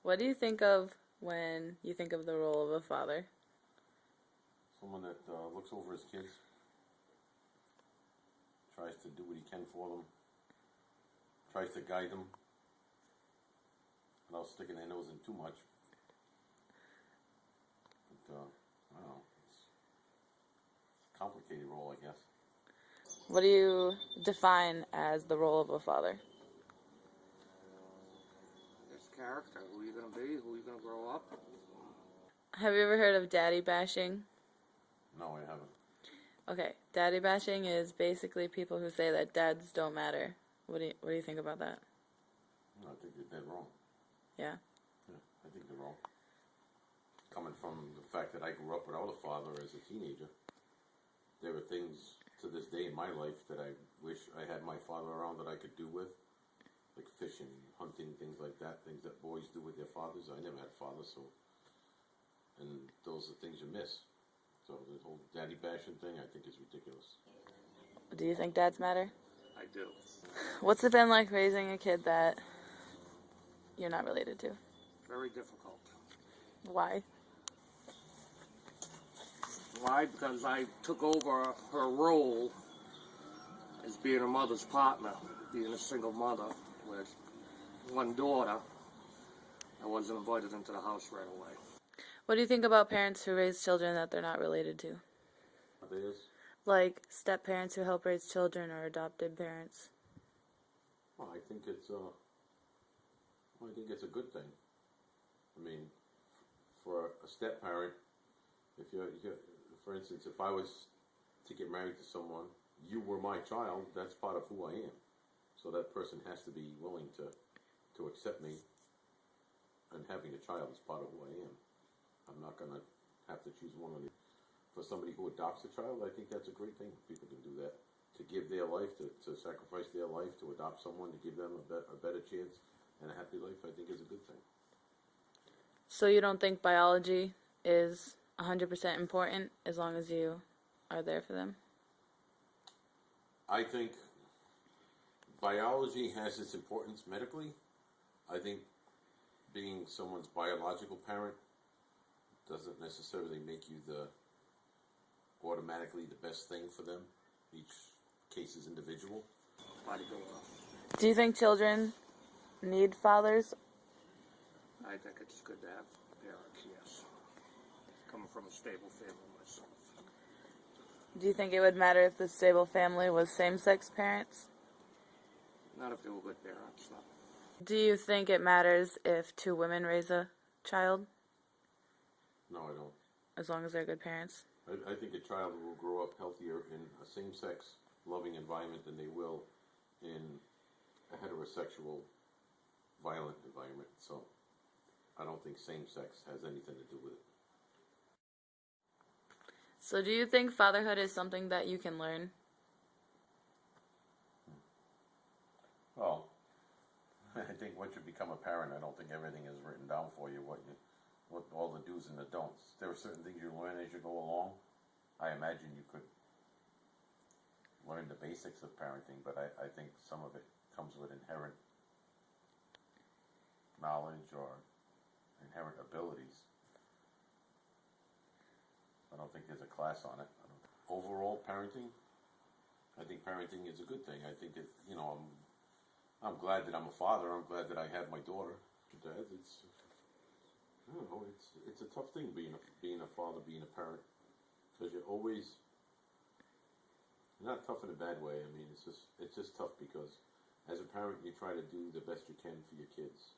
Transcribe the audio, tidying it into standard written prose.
What do you think of when you think of the role of a father? Someone that looks over his kids, tries to do what he can for them, tries to guide them without sticking their nose in too much. But, I don't know, it's a complicated role, I guess. What do you define as the role of a father? His character, who you're going to be, who you're going to grow up. Have you ever heard of daddy bashing? No, I haven't. Okay, daddy bashing is basically people who say that dads don't matter. What do you think about that? No, I think they're dead wrong. Yeah. Yeah, I think they're wrong. Coming from the fact that I grew up without a father as a teenager, there are things to this day in my life that I wish I had my father around that I could do with, like fishing, hunting, things like that, things that boys do with their fathers. I never had a father, so, and those are things you miss. So the whole daddy bashing thing, I think, is ridiculous. Do you think dads matter? I do. What's it been like raising a kid that you're not related to? Very difficult. Why? Why? Because I took over her role as being her mother's partner, being a single mother with one daughter. I wasn't invited into the house right away. What do you think about parents who raise children that they're not related to? What it is? Like step parents who help raise children or adopted parents? Well, I think it's a good thing. I mean, for a step parent, if you're, for instance, if I was to get married to someone, you were my child. That's part of who I am. So that person has to be willing to accept me, and having a child is part of who I am. I'm not going to have to choose one of the. For somebody who adopts a child, I think that's a great thing. People can do that. To give their life, to sacrifice their life, to adopt someone, to give them a better chance and a happy life, I think is a good thing. So you don't think biology is 100% important as long as you are there for them? I think biology has its importance medically. I think being someone's biological parent doesn't necessarily make you automatically the best thing for them. Each case is individual. Do you think children need fathers? I think it's good to have parents, yes. Coming from a stable family myself. Do you think it would matter if the stable family was same-sex parents? Not if they were good parents, no. Do you think it matters if two women raise a child? No, I don't. As long as they're good parents? I think a child will grow up healthier in a same-sex loving environment than they will in a heterosexual violent environment. So I don't think same-sex has anything to do with it. So do you think fatherhood is something that you can learn? Well, I think once you become a parent, I don't think everything is written down for you, what all the do's and the don'ts. There are certain things you learn as you go along. I imagine you could learn the basics of parenting, but I think some of it comes with inherent knowledge or inherent abilities. I don't think there's a class on it. Overall, parenting, I think parenting is a good thing. I think I'm glad that I'm a father. I'm glad that I have my daughter. Dad, I don't know. It's a tough thing being a father, being a parent, because you're not tough in a bad way. I mean, it's just tough because as a parent, you try to do the best you can for your kids.